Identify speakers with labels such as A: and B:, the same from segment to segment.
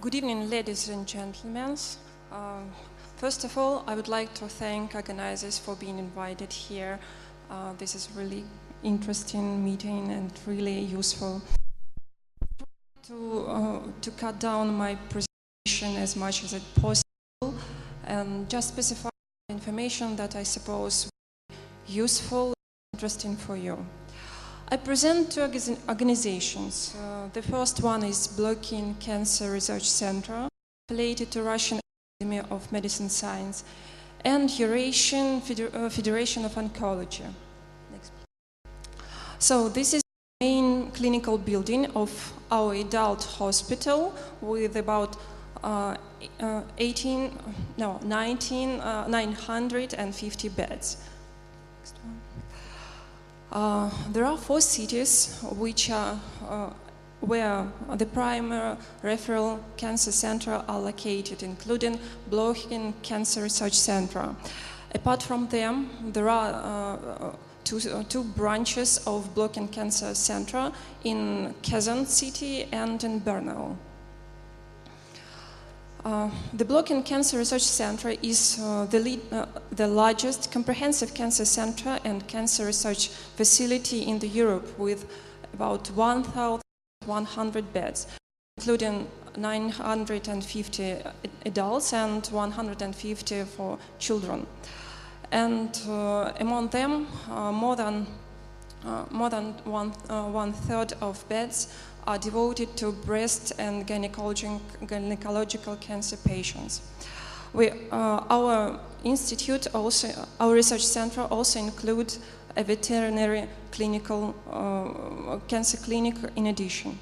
A: Good evening, ladies and gentlemen. First of all, I would like to thank organizers for being invited here. This is really interesting meeting and really useful. To cut down my presentation as much as it's possible and just specify information that I suppose will be useful and interesting for you. I present two organizations. The first one is Blokhine Cancer Research Center, affiliated to Russian Academy of Medicine Science, and Eurasian Federation of Oncology. Next. So this is the main clinical building of our adult hospital with about 950 beds. Next one. There are 4 cities which are where the primary referral cancer centers are located, including Blokhine Cancer Research Center. Apart from them, there are two branches of Blokhine Cancer Center in Kazan city and in Brno. The Blokhine Cancer Research Center is the largest comprehensive cancer center and cancer research facility in Europe with about 1,100 beds, including 950 adults and 150 for children. And among them, more than one third of beds are devoted to breast and gynecological cancer patients. Our research center also includes a veterinary clinical cancer clinic in addition.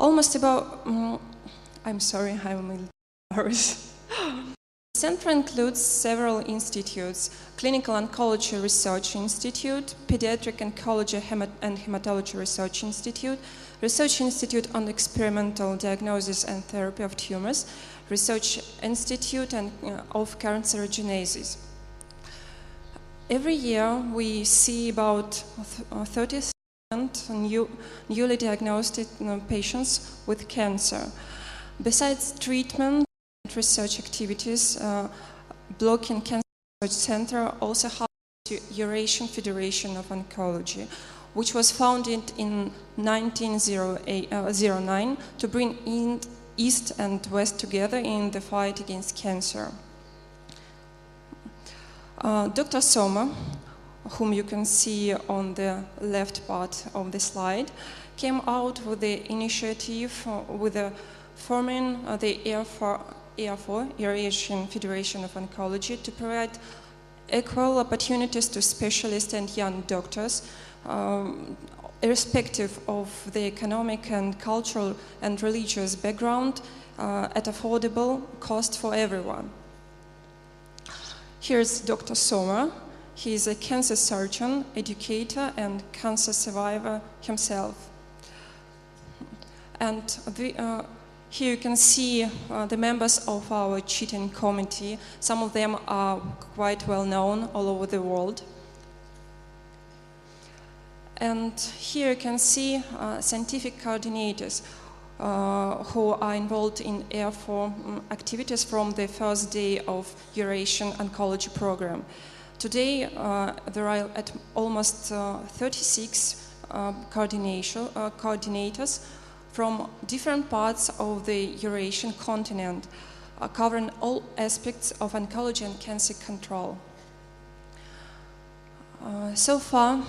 A: Almost about, I'm sorry, I'm a little nervous. The center includes several institutes: Clinical Oncology Research Institute, Pediatric Oncology and Hematology Research Institute, Research Institute on Experimental Diagnosis and Therapy of Tumors, Research Institute of Cancerogenesis. Every year we see about 30,000 newly diagnosed patients with cancer. Besides treatment and research activities, Blokhine Cancer Research Center also has the Eurasian Federation of Oncology, which was founded in 1909 to bring East and West together in the fight against cancer. Dr. Soma, whom you can see on the left part of the slide, came out with the initiative with forming the EFO, Eurasian Federation of Oncology, to provide equal opportunities to specialists and young doctors, irrespective of the economic and cultural and religious background, at affordable cost for everyone. Here's Dr. Soma. He is a cancer surgeon, educator, and cancer survivor himself. And here you can see the members of our cheating committee. Some of them are quite well known all over the world. And here you can see scientific coordinators who are involved in EFO activities from the first day of Eurasian Oncology Program. Today there are at almost 36 coordinators from different parts of the Eurasian continent, covering all aspects of oncology and cancer control. So far,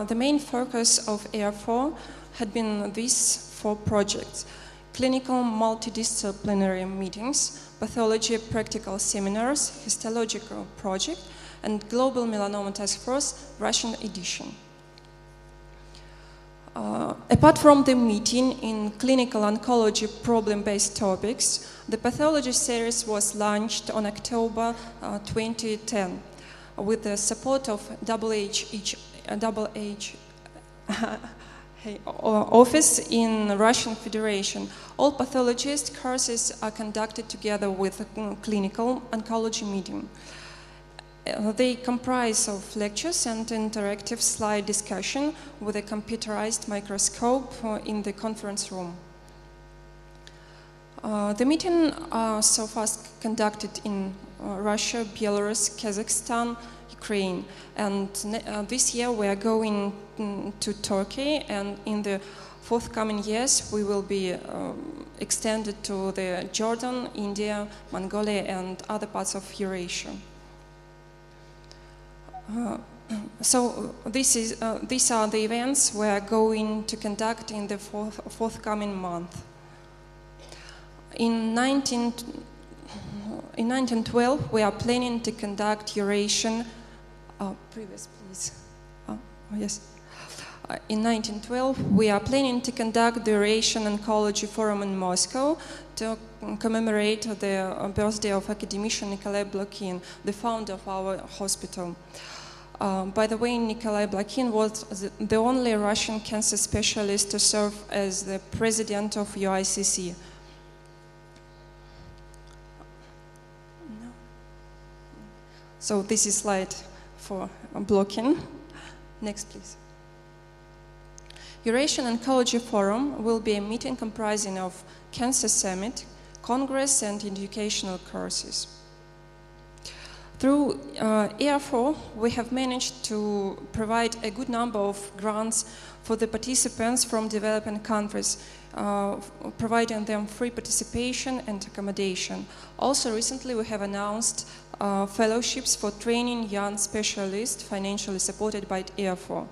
A: the main focus of EFO had been these 4 projects: clinical multidisciplinary meetings, pathology practical seminars, histological project, and Global Melanoma Task Force Russian edition. Apart from the meeting in clinical oncology problem-based topics, the pathology series was launched on October 2010 with the support of office in Russian Federation. All pathologist courses are conducted together with a clinical oncology meeting. They comprise of lectures and interactive slide discussion with a computerized microscope in the conference room. The meeting so far conducted in Russia, Belarus, Kazakhstan, Ukraine, and this year we are going to Turkey, and in the forthcoming years we will be extended to the Jordan, India, Mongolia, and other parts of Eurasia. So these are the events we are going to conduct in the forthcoming month. In 1912, we are planning to conduct Eurasian. Previous, please. Yes. In 1912, we are planning to conduct the Eurasian Oncology Forum in Moscow to commemorate the birthday of academician Nikolai Blokhine, the founder of our hospital. By the way, Nikolai Blokhine was the only Russian cancer specialist to serve as the president of UICC. So this is slide for Blokhine. Next, please. Eurasian Oncology Forum will be a meeting comprising of Cancer Summit, Congress, and educational courses. Through ER4, we have managed to provide a good number of grants for the participants from developing countries, providing them free participation and accommodation. Also, recently we have announced fellowships for training young specialists financially supported by ER4.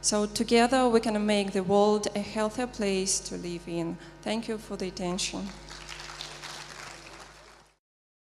A: So together we can make the world a healthier place to live in. Thank you for the attention.